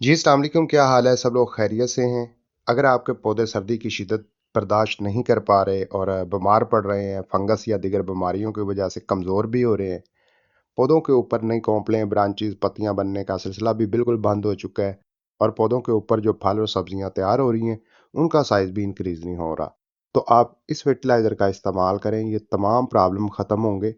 जी, अस्सलाम वालेकुम। क्या हाल है? सब लोग खैरियत से हैं? अगर आपके पौधे सर्दी की शिद्दत बर्दाश्त नहीं कर पा रहे और बीमार पड़ रहे हैं, फंगस या दीगर बीमारियों की वजह से कमज़ोर भी हो रहे हैं, पौधों के ऊपर नई कोंपलें, ब्रांचेज़, पत्तियाँ बनने का सिलसिला भी बिल्कुल बंद हो चुका है और पौधों के ऊपर जो फल और सब्जियाँ तैयार हो रही हैं, उनका साइज़ भी इंक्रीज़ नहीं हो रहा। तो आप इस फर्टिलाइज़र का इस्तेमाल करें, ये तमाम प्रॉब्लम ख़त्म होंगे।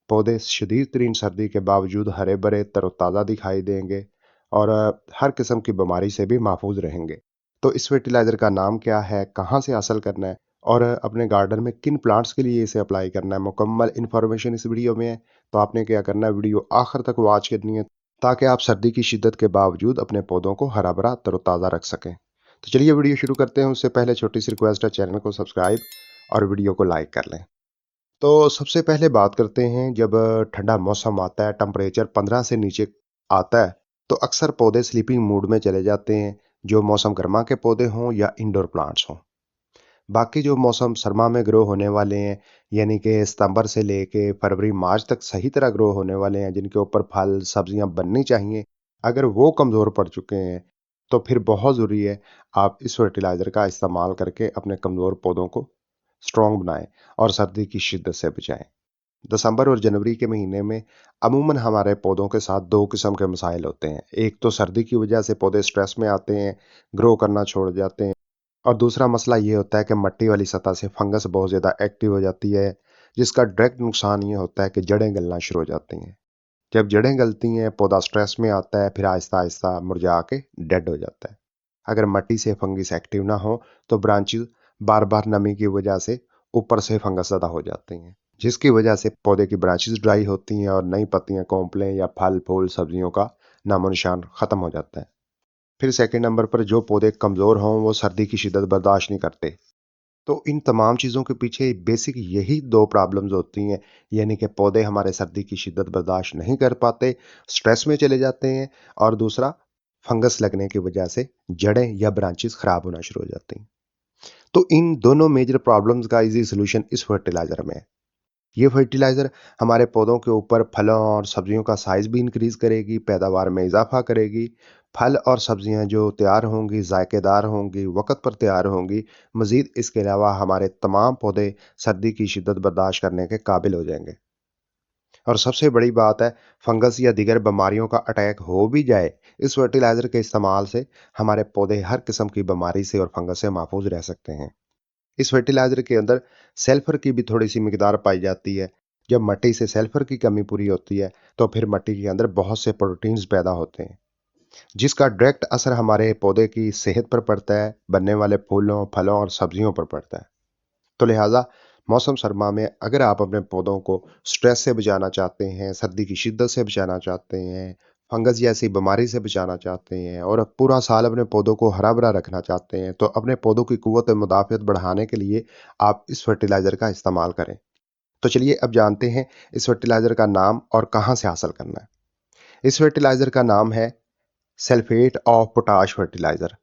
पौधे शदीद तरीन सर्दी के बावजूद हरे-भरे, तरोताज़ा दिखाई देंगे और हर किस्म की बीमारी से भी महफूज रहेंगे। तो इस फर्टिलाइज़र का नाम क्या है? कहाँ से हासिल करना है? और अपने गार्डन में किन प्लांट्स के लिए इसे अप्लाई करना है? मुकम्मल इन्फॉर्मेशन इस वीडियो में है। तो आपने क्या करना है, वीडियो आखिर तक वॉच करनी है ताकि आप सर्दी की शिद्दत के बावजूद अपने पौधों को हरा भरा तरोताज़ा रख सकें। तो चलिए वीडियो शुरू करते हैं। उससे पहले छोटी सी रिक्वेस्ट है, चैनल को सब्सक्राइब और वीडियो को लाइक कर लें। तो सबसे पहले बात करते हैं, जब ठंडा मौसम आता है, टेम्परेचर 15 से नीचे आता है, तो अक्सर पौधे स्लीपिंग मूड में चले जाते हैं, जो मौसम गर्मा के पौधे हों या इंडोर प्लांट्स हों। बाकी जो मौसम सरमा में ग्रो होने वाले हैं, यानी कि सितंबर से लेके फरवरी मार्च तक सही तरह ग्रो होने वाले हैं, जिनके ऊपर फल सब्जियां बननी चाहिए, अगर वो कमज़ोर पड़ चुके हैं, तो फिर बहुत ज़रूरी है आप इस फर्टिलाइज़र का इस्तेमाल करके अपने कमज़ोर पौधों को स्ट्रॉन्ग बनाएं और सर्दी की शिद्दत से बचाएं। दिसंबर और जनवरी के महीने में अमूमन हमारे पौधों के साथ दो किस्म के मसाइल होते हैं। एक तो सर्दी की वजह से पौधे स्ट्रेस में आते हैं, ग्रो करना छोड़ जाते हैं, और दूसरा मसला ये होता है कि मिट्टी वाली सतह से फंगस बहुत ज़्यादा एक्टिव हो जाती है, जिसका डायरेक्ट नुकसान ये होता है कि जड़ें गलना शुरू हो जाती हैं। जब जड़ें गलती हैं, पौधा स्ट्रेस में आता है, फिर आहिस्ता आहिस्ता मुरझा के डेड हो जाता है। अगर मिट्टी से फंगस एक्टिव ना हो, तो ब्रांचेस बार बार नमी की वजह से ऊपर से फंगस ज़्यादा हो जाती हैं, जिसकी वजह से पौधे की ब्रांचेस ड्राई होती हैं और नई पत्तियां, कोंपलें या फल फूल सब्जियों का नामो निशान ख़त्म हो जाता है। फिर सेकंड नंबर पर जो पौधे कमज़ोर हों, वो सर्दी की शिद्दत बर्दाश्त नहीं करते। तो इन तमाम चीज़ों के पीछे बेसिक यही दो प्रॉब्लम्स होती हैं, यानी कि पौधे हमारे सर्दी की शिद्दत बर्दाश्त नहीं कर पाते, स्ट्रेस में चले जाते हैं, और दूसरा फंगस लगने की वजह से जड़ें या ब्रांचेस खराब होना शुरू हो जाती हैं। तो इन दोनों मेजर प्रॉब्लम्स का इजी सोल्यूशन इस फर्टिलाइज़र में है। ये फर्टिलाइज़र हमारे पौधों के ऊपर फलों और सब्जियों का साइज़ भी इंक्रीज़ करेगी, पैदावार में इजाफ़ा करेगी। फल और सब्जियां जो तैयार होंगी, जायकेदार होंगी, वक़्त पर तैयार होंगी। मज़ीद इसके अलावा हमारे तमाम पौधे सर्दी की शिद्दत बर्दाश्त करने के काबिल हो जाएंगे। और सबसे बड़ी बात है, फंगस या दीगर बीमारियों का अटैक हो भी जाए, इस फर्टिलाइज़र के इस्तेमाल से हमारे पौधे हर किस्म की बीमारी से और फंगस से महफूज रह सकते हैं। इस फर्टिलाइज़र के अंदर सल्फर की भी थोड़ी-सी मिकदार पाई जाती है। जब मिट्टी से सल्फर की कमी पूरी होती है, तो फिर मिट्टी के अंदर बहुत से प्रोटीन्स पैदा होते हैं, जिसका डायरेक्ट असर हमारे पौधे की सेहत पर पड़ता है, बनने वाले फूलों, फलों और सब्जियों पर पड़ता है। तो लिहाजा मौसम सरमा में अगर आप अपने पौधों को स्ट्रेस से बचाना चाहते हैं, सर्दी की शिद्दत से बचाना चाहते हैं, फंगस जैसी बीमारी से बचाना चाहते हैं और पूरा साल अपने पौधों को हरा-भरा रखना चाहते हैं, तो अपने पौधों की कुव्वत मुदाफ़ियत बढ़ाने के लिए आप इस फर्टिलाइज़र का इस्तेमाल करें। तो चलिए अब जानते हैं इस फर्टिलाइज़र का नाम और कहाँ से हासिल करना है। इस फर्टिलाइज़र का नाम है सल्फेट ऑफ पोटाश फर्टिलाइज़र।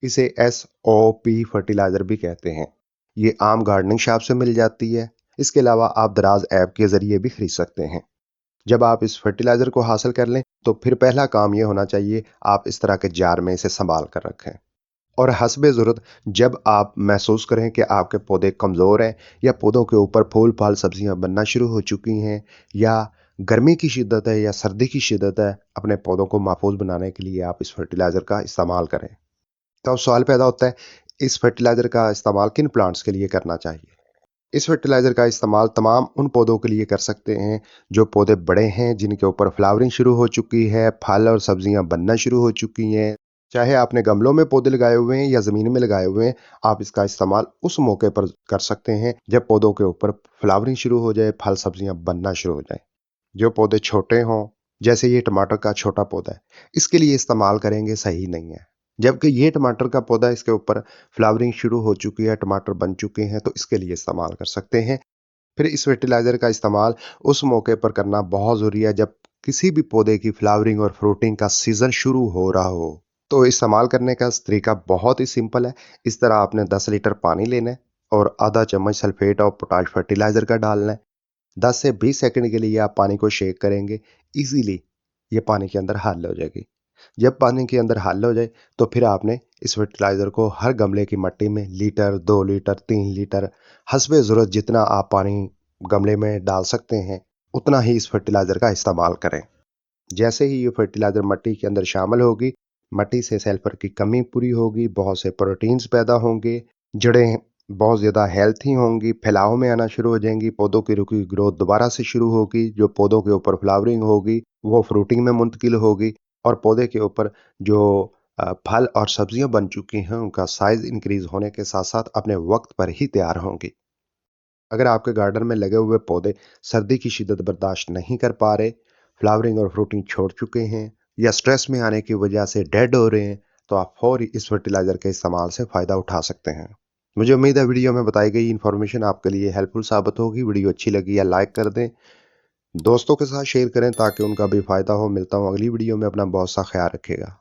इसे SOP फर्टिलाइज़र भी कहते हैं। ये आम गार्डनिंग शॉप से मिल जाती है। इसके अलावा आप दराज ऐप के ज़रिए भी खरीद सकते हैं। जब आप इस फर्टिलाइज़र को हासिल कर लें, तो फिर पहला काम ये होना चाहिए, आप इस तरह के जार में इसे सँभाल कर रखें। और हस्बे ज़रूरत जब आप महसूस करें कि आपके पौधे कमज़ोर हैं या पौधों के ऊपर फूल फाल सब्जियां बनना शुरू हो चुकी हैं, या गर्मी की शिद्दत है या सर्दी की शिद्दत है, अपने पौधों को महफूज बनाने के लिए आप इस फर्टिलाइज़र का इस्तेमाल करें। तो अब सवाल पैदा होता है, इस फर्टिलाइज़र का इस्तेमाल किन प्लांट्स के लिए करना चाहिए? इस फर्टिलाइज़र का इस्तेमाल तमाम उन पौधों के लिए कर सकते हैं जो पौधे बड़े हैं, जिनके ऊपर फ्लावरिंग शुरू हो चुकी है, फल और सब्जियां बनना शुरू हो चुकी हैं। चाहे आपने गमलों में पौधे लगाए हुए हैं या ज़मीन में लगाए हुए हैं, आप इसका इस्तेमाल उस मौके पर कर सकते हैं जब पौधों के ऊपर फ्लावरिंग शुरू हो जाए, फल सब्जियां बनना शुरू हो जाए। जो पौधे छोटे हों, जैसे ये टमाटर का छोटा पौधा है, इसके लिए इस्तेमाल करेंगे सही नहीं है। जबकि ये टमाटर का पौधा, इसके ऊपर फ्लावरिंग शुरू हो चुकी है, टमाटर बन चुके हैं, तो इसके लिए इस्तेमाल कर सकते हैं। फिर इस फर्टिलाइज़र का इस्तेमाल उस मौके पर करना बहुत ज़रूरी है जब किसी भी पौधे की फ्लावरिंग और फ्रूटिंग का सीज़न शुरू हो रहा हो। तो इस्तेमाल करने का तरीका बहुत ही सिंपल है। इस तरह आपने 10 लीटर पानी लेना है और आधा चम्मच सल्फेट और पोटाश फर्टिलाइज़र का डालना है। 10 से 20 सेकंड के लिए आप पानी को शेक करेंगे, इजीली ये पानी के अंदर हल हो जाएगी। जब पानी के अंदर हल हो जाए तो फिर आपने इस फर्टिलाइज़र को हर गमले की मट्टी में लीटर, 2 लीटर, 3 लीटर हस्बे ज़रूरत जितना आप पानी गमले में डाल सकते हैं, उतना ही इस फर्टिलाइज़र का इस्तेमाल करें। जैसे ही ये फर्टिलाइज़र मट्टी के अंदर शामिल होगी, मट्टी से सल्फर की कमी पूरी होगी, बहुत से प्रोटीन्स पैदा होंगे, जड़ें बहुत ज़्यादा हेल्थी होंगी, फैलाव में आना शुरू हो जाएंगी, पौधों की रुकी हुई ग्रोथ दोबारा से शुरू होगी, जो पौधों के ऊपर फ्लावरिंग होगी वो फ्रूटिंग में मुंतकिल होगी और पौधे के ऊपर जो फल और सब्जियां बन चुकी हैं उनका साइज इंक्रीज होने के साथ साथ अपने वक्त पर ही तैयार होंगी। अगर आपके गार्डन में लगे हुए पौधे सर्दी की शिद्दत बर्दाश्त नहीं कर पा रहे, फ्लावरिंग और फ्रूटिंग छोड़ चुके हैं या स्ट्रेस में आने की वजह से डेड हो रहे हैं, तो आप फौरी इस फर्टिलाइज़र के इस्तेमाल से फ़ायदा उठा सकते हैं। मुझे उम्मीद है वीडियो में बताई गई इन्फॉर्मेशन आपके लिए हेल्पफुल साबित होगी। वीडियो अच्छी लगी या लाइक कर दें, दोस्तों के साथ शेयर करें ताकि उनका भी फ़ायदा हो। मिलता हूँ अगली वीडियो में, अपना बहुत सा ख्याल रखिएगा।